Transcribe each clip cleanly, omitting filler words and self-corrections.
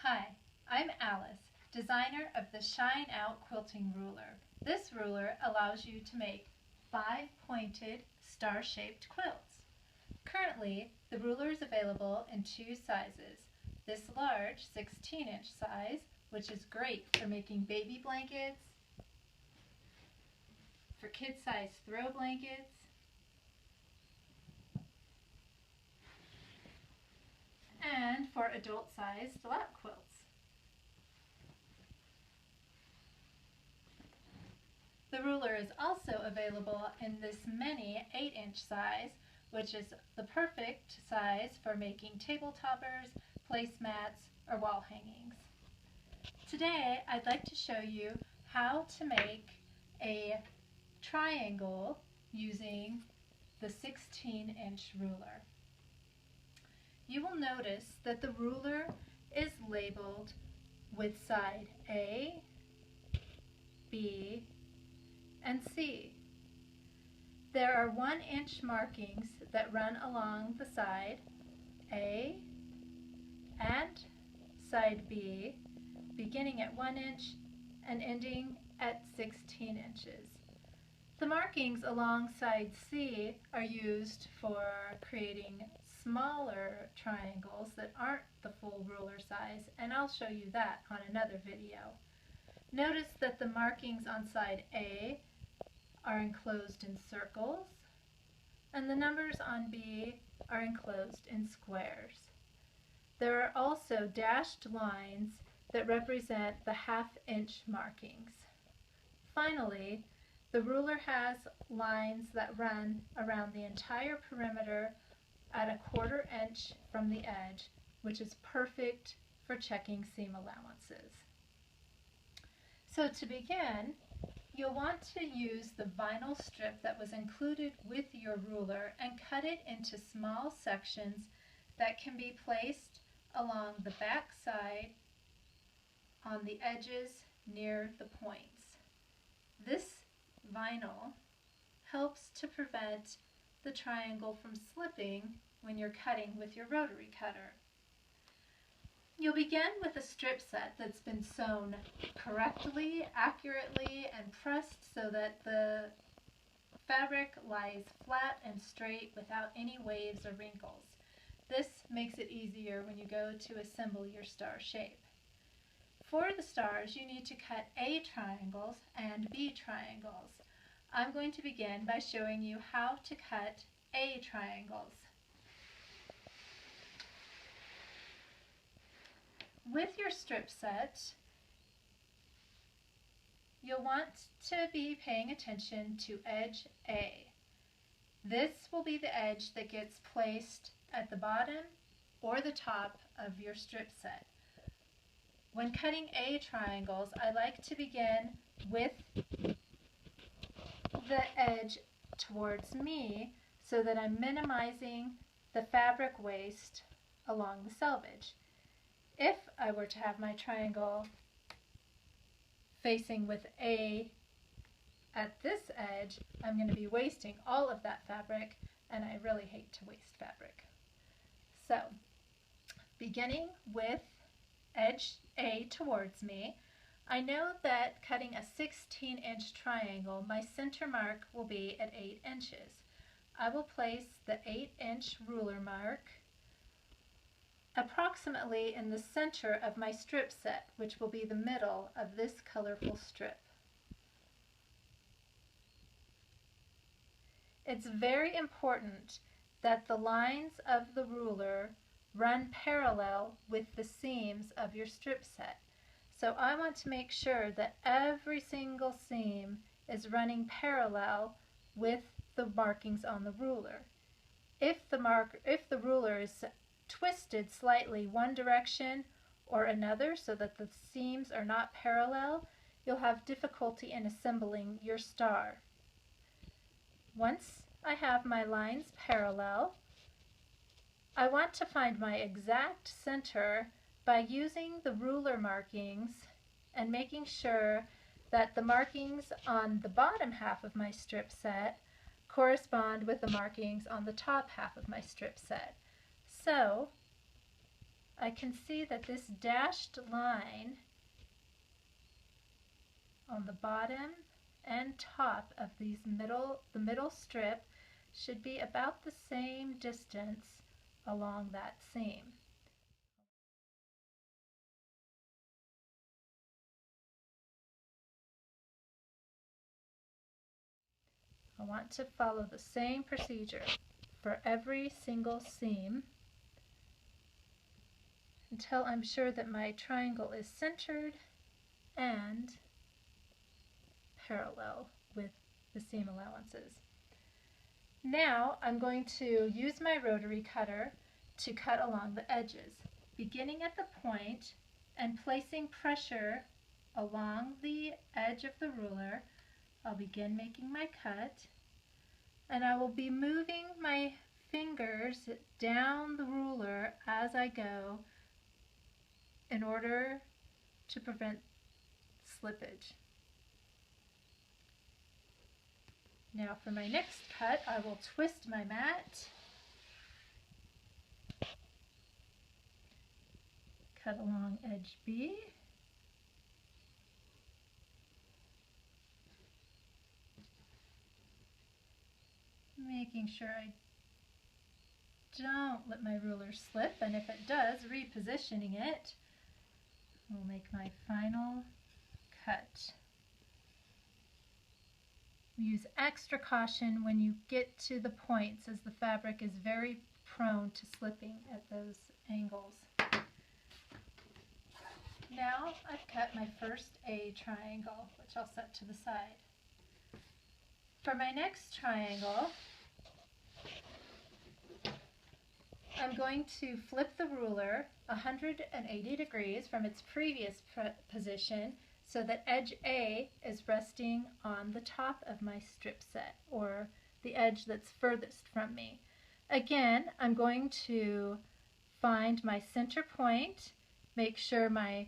Hi, I'm Alice, designer of the Shine Out Quilting Ruler. This ruler allows you to make 5-pointed star-shaped quilts. Currently, the ruler is available in 2 sizes. This large 16-inch size, which is great for making baby blankets, for kid-sized throw blankets, and for adult-sized lap quilts. The ruler is also available in this mini 8-inch size, which is the perfect size for making table toppers, placemats, or wall hangings. Today, I'd like to show you how to make a triangle using the 16-inch ruler. You will notice that the ruler is labeled with side A, B, and C. There are 1-inch markings that run along the side A and side B, beginning at 1 inch and ending at 16 inches. The markings along side C are used for creating smaller triangles that aren't the full ruler size, and I'll show you that on another video. Notice that the markings on side A are enclosed in circles, and the numbers on B are enclosed in squares. There are also dashed lines that represent the half-inch markings. Finally, the ruler has lines that run around the entire perimeter at a 1/4 inch from the edge, which is perfect for checking seam allowances. So to begin, you'll want to use the vinyl strip that was included with your ruler and cut it into small sections that can be placed along the back side on the edges near the points. This vinyl helps to prevent the triangle from slipping when you're cutting with your rotary cutter. You'll begin with a strip set that's been sewn correctly, accurately, and pressed so that the fabric lies flat and straight without any waves or wrinkles. This makes it easier when you go to assemble your star shape. For the stars, you need to cut A triangles and B triangles. I'm going to begin by showing you how to cut A triangles. With your strip set, you'll want to be paying attention to edge A. This will be the edge that gets placed at the bottom or the top of your strip set. When cutting A triangles, I like to begin with the edge towards me so that I'm minimizing the fabric waste along the selvage. If I were to have my triangle facing with A at this edge, I'm going to be wasting all of that fabric, and I really hate to waste fabric. So, beginning with edge A towards me, I know that cutting a 16-inch triangle, my center mark will be at 8 inches. I will place the 8-inch ruler mark approximately in the center of my strip set, which will be the middle of this colorful strip. It's very important that the lines of the ruler run parallel with the seams of your strip set. So I want to make sure that every single seam is running parallel with the markings on the ruler. If the ruler is twisted slightly one direction or another so that the seams are not parallel, you'll have difficulty in assembling your star. Once I have my lines parallel, I want to find my exact center by using the ruler markings and making sure that the markings on the bottom half of my strip set correspond with the markings on the top half of my strip set. So I can see that this dashed line on the bottom and top of the middle strip should be about the same distance along that seam. I want to follow the same procedure for every single seam until I'm sure that my triangle is centered and parallel with the seam allowances. Now I'm going to use my rotary cutter to cut along the edges, beginning at the point and placing pressure along the edge of the ruler. I'll begin making my cut, and I will be moving my fingers down the ruler as I go in order to prevent slippage. Now for my next cut, I will twist my mat, cut along edge B, making sure I don't let my ruler slip, and if it does, repositioning it. We'll make my final cut. Use extra caution when you get to the points, as the fabric is very prone to slipping at those angles. Now I've cut my first A triangle, which I'll set to the side. For my next triangle, I'm going to flip the ruler 180 degrees from its previous position so that edge A is resting on the top of my strip set, or the edge that's furthest from me. Again, I'm going to find my center point, make sure my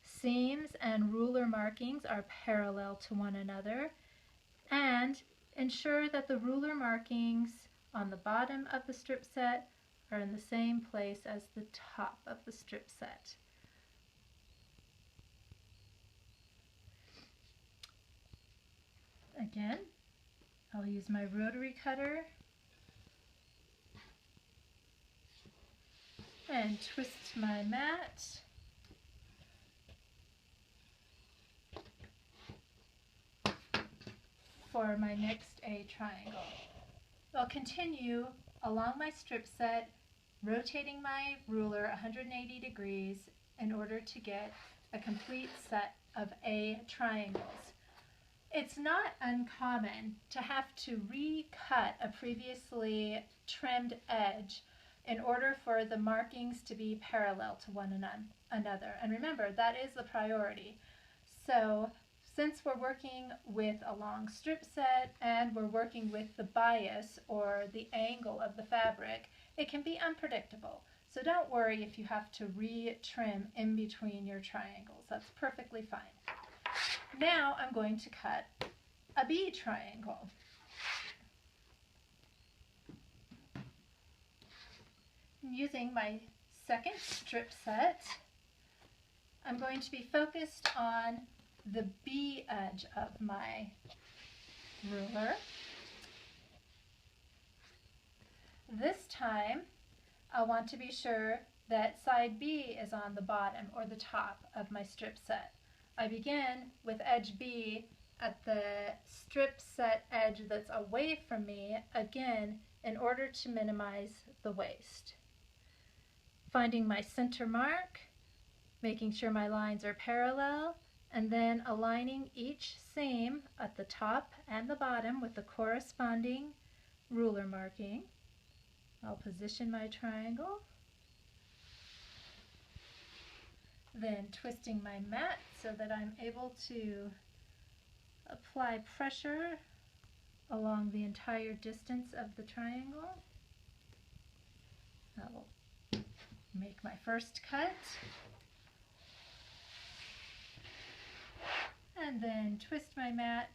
seams and ruler markings are parallel to one another, and ensure that the ruler markings on the bottom of the strip set are in the same place as the top of the strip set. Again, I'll use my rotary cutter and twist my mat for my next A triangle. I'll continue along my strip set, rotating my ruler 180 degrees in order to get a complete set of A triangles. It's not uncommon to have to recut a previously trimmed edge in order for the markings to be parallel to one another. And remember, that is the priority. So since we're working with a long strip set and we're working with the bias or the angle of the fabric, it can be unpredictable. So don't worry if you have to re-trim in between your triangles. That's perfectly fine. Now I'm going to cut a B triangle. Using my second strip set, I'm going to be focused on the B edge of my ruler. This time, I want to be sure that side B is on the bottom or the top of my strip set. I begin with edge B at the strip set edge that's away from me, again, in order to minimize the waste. Finding my center mark, making sure my lines are parallel, and then aligning each seam at the top and the bottom with the corresponding ruler marking. I'll position my triangle, then twisting my mat so that I'm able to apply pressure along the entire distance of the triangle. I will make my first cut, and then twist my mat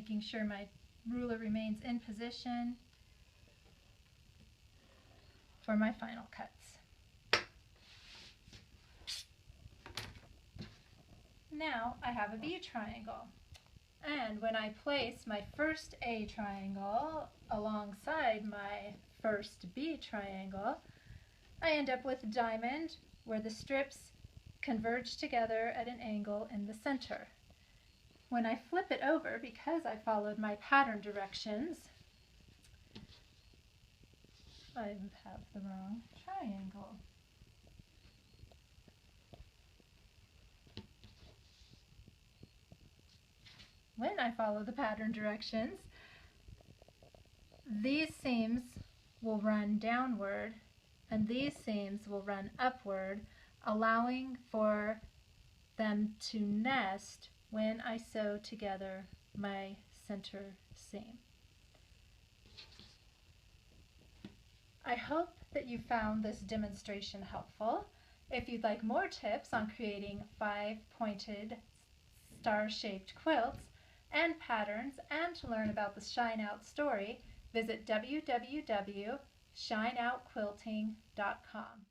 making sure my ruler remains in position for my final cuts. Now I have a B triangle, and when I place my first A triangle alongside my first B triangle, I end up with a diamond where the strips converge together at an angle in the center. When I flip it over, because I followed my pattern directions, I have the wrong triangle. When I follow the pattern directions, these seams will run downward and these seams will run upward, allowing for them to nest when I sew together my center seam. I hope that you found this demonstration helpful. If you'd like more tips on creating 5-pointed star-shaped quilts and patterns, and to learn about the Shine Out story, visit www.shineoutquilting.com.